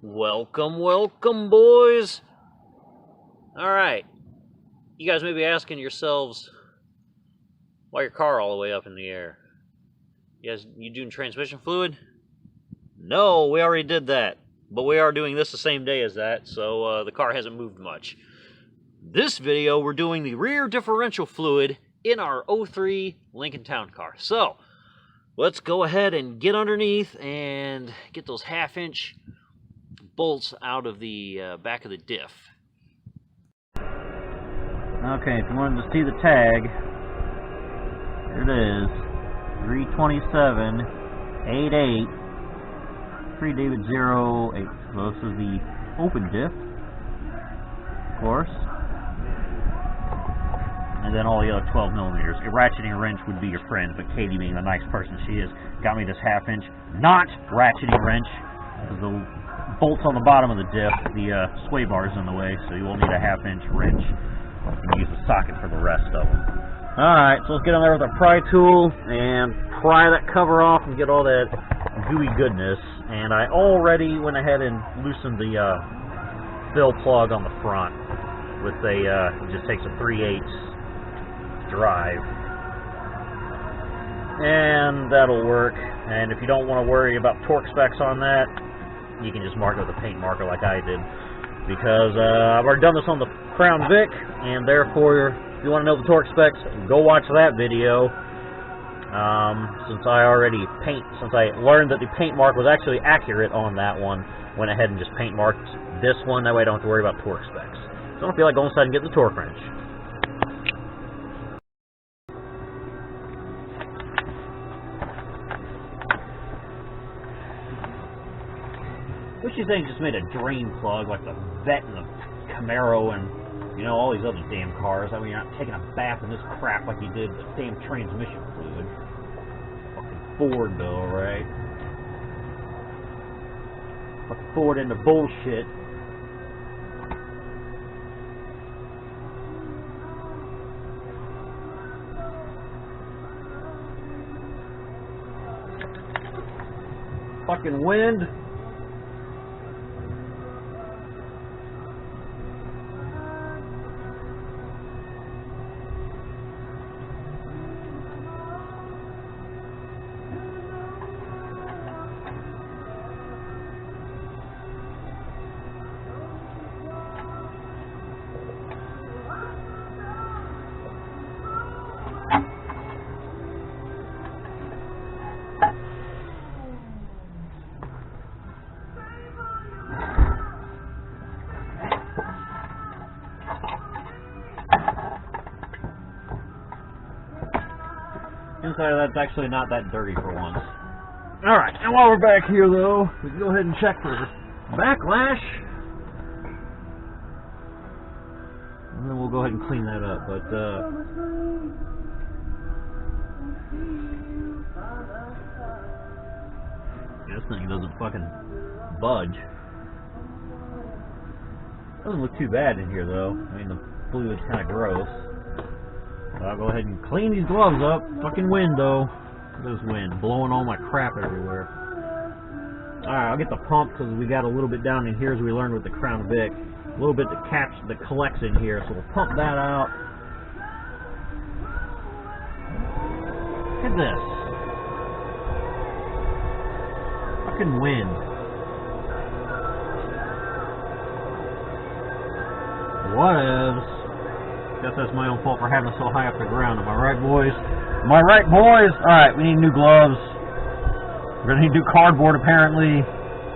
Welcome, welcome, boys. All right. You guys may be asking yourselves, why your car all the way up in the air? You doing transmission fluid? No, we already did that. But we are doing this the same day as that, so the car hasn't moved much. This video, we're doing the rear differential fluid in our 03 Lincoln Town Car. So, let's go ahead and get underneath and get those half-inch bolts out of the back of the diff. Okay, if you wanted to see the tag, here it is, 32788 David 08. So this is the open diff, of course, and then all the other 12 millimeters. A ratcheting wrench would be your friend, but Katie, being the nice person she is, got me this half-inch not ratcheting wrench. The bolts on the bottom of the diff, the sway bar's in the way, so you will need a half-inch wrench. You can use the socket for the rest of them. Alright, so let's get on there with our pry tool and pry that cover off and get all that gooey goodness. And I already went ahead and loosened the fill plug on the front with a, it just takes a 3/8 drive. And that'll work. And if you don't want to worry about torque specs on that, you can just mark it with a paint marker like I did. Because I've already done this on the Crown Vic, and therefore, if you want to know the torque specs, go watch that video. Since I learned that the paint mark was actually accurate on that one, went ahead and just paint marked this one. That way I don't have to worry about torque specs. So I don't feel like going inside and getting the torque wrench. Wish these things just made a drain plug like the Vet and the Camaro and, you know, all these other damn cars. That way you're not taking a bath in this crap like you did the damn transmission fluid. Fucking Ford though, right? Fucking Ford into bullshit. Fucking wind. Inside of that's actually not that dirty for once. Alright, and while we're back here though, we can go ahead and check for backlash. And then we'll go ahead and clean that up, but this thing doesn't fucking budge. Doesn't look too bad in here though. I mean, the fluid's kind of gross. I'll go ahead and clean these gloves up. Fucking wind though. Look at this wind blowing all my crap everywhere. Alright, I'll get the pump because we got a little bit down in here as we learned with the Crown Vic. A little bit that collects in here, so we'll pump that out. Look at this. Fucking wind. Whatevs. Guess that's my own fault for having it so high up the ground. Am I right, boys? Am I right, boys? Alright, we need new gloves. We're going to need new cardboard, apparently.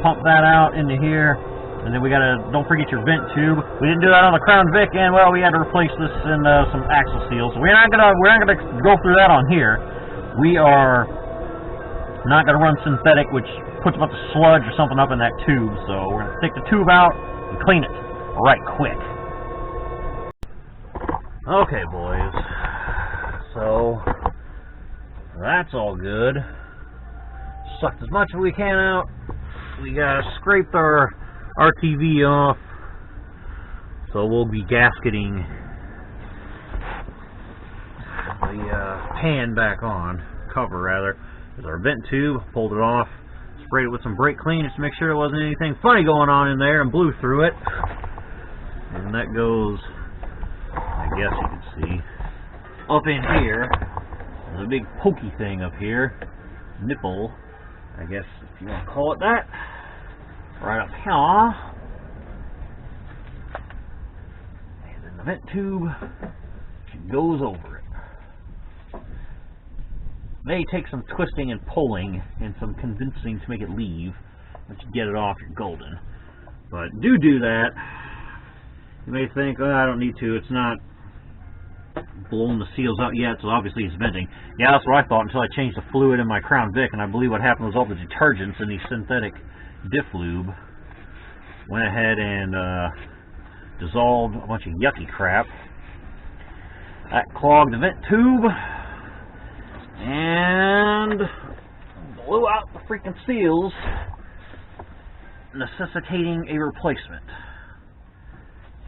Pump that out into here. And then we got to, don't forget your vent tube. We didn't do that on the Crown Vic, and, well, we had to replace this in some axle seals. We're not gonna go through that on here. We are not going to run synthetic, which puts a bunch of sludge or something up in that tube. So we're going to take the tube out and clean it right quick. Okay, boys, so that's all good. Sucked as much as we can out. We scraped our RTV off, so we'll be gasketing the pan back on, cover rather. There's our vent tube, pulled it off, sprayed it with some brake clean just to make sure there wasn't anything funny going on in there, and blew through it. And that goes, I guess you can see, up in here. There's a big pokey thing up here. Nipple, I guess if you want to call it that. Right up here. And then the vent tube goes over it. May take some twisting and pulling and some convincing to make it leave. Once you get it off, you're golden. But do that. You may think, oh, I don't need to. It's not blowing the seals out yet, so obviously it's venting. Yeah, that's what I thought until I changed the fluid in my Crown Vic, and I believe what happened was all the detergents in the synthetic Diff lube went ahead and dissolved a bunch of yucky crap. That clogged the vent tube and blew out the freaking seals, necessitating a replacement.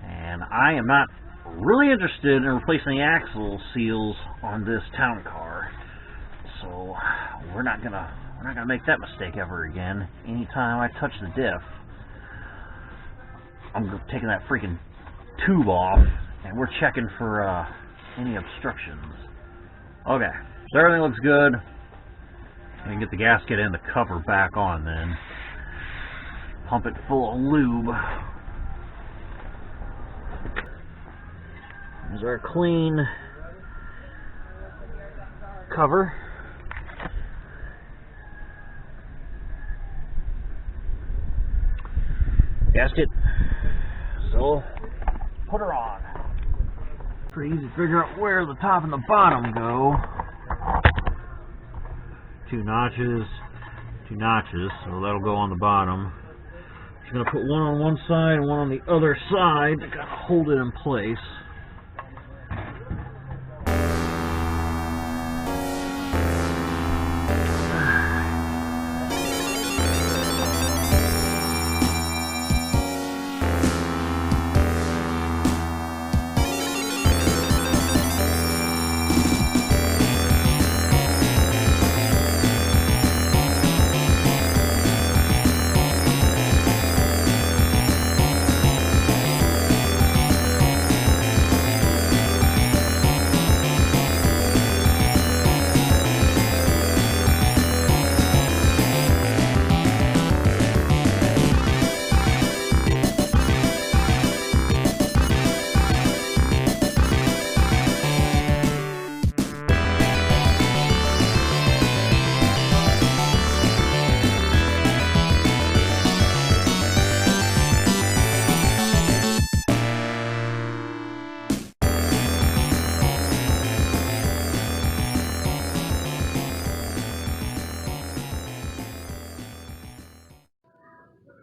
And I am not really interested in replacing the axle seals on this town car, so we're not gonna make that mistake ever again. Anytime I touch the diff, I'm taking that freaking tube off, and we're checking for any obstructions. Okay, so everything looks good. I can get the gasket and the cover back on then. Pump it full of lube. There's our clean cover. Gasket. So, put her on. Pretty easy to figure out where the top and the bottom go. Two notches, so that'll go on the bottom. Just gonna put one on one side and one on the other side to kind of hold it in place.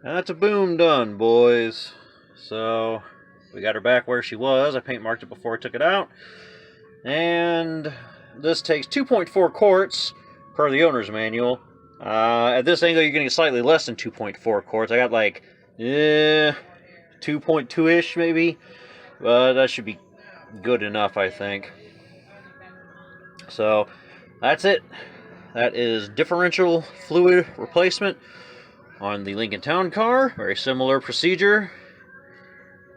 That's a boom done, boys. So we got her back where she was. I paint marked it before I took it out. And this takes 2.4 quarts per the owner's manual. At this angle, you're getting slightly less than 2.4 quarts. I got like 2.2-ish maybe. But that should be good enough, I think. So that's it. That is differential fluid replacement on the Lincoln Town Car. Very similar procedure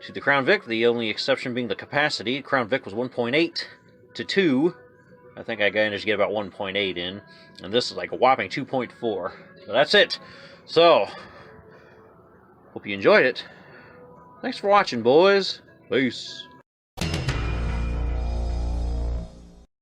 to the Crown Vic, the only exception being the capacity. Crown Vic was 1.8 to 2. I think I managed to get about 1.8 in, and this is like a whopping 2.4. So that's it. So, hope you enjoyed it. Thanks for watching, boys. Peace.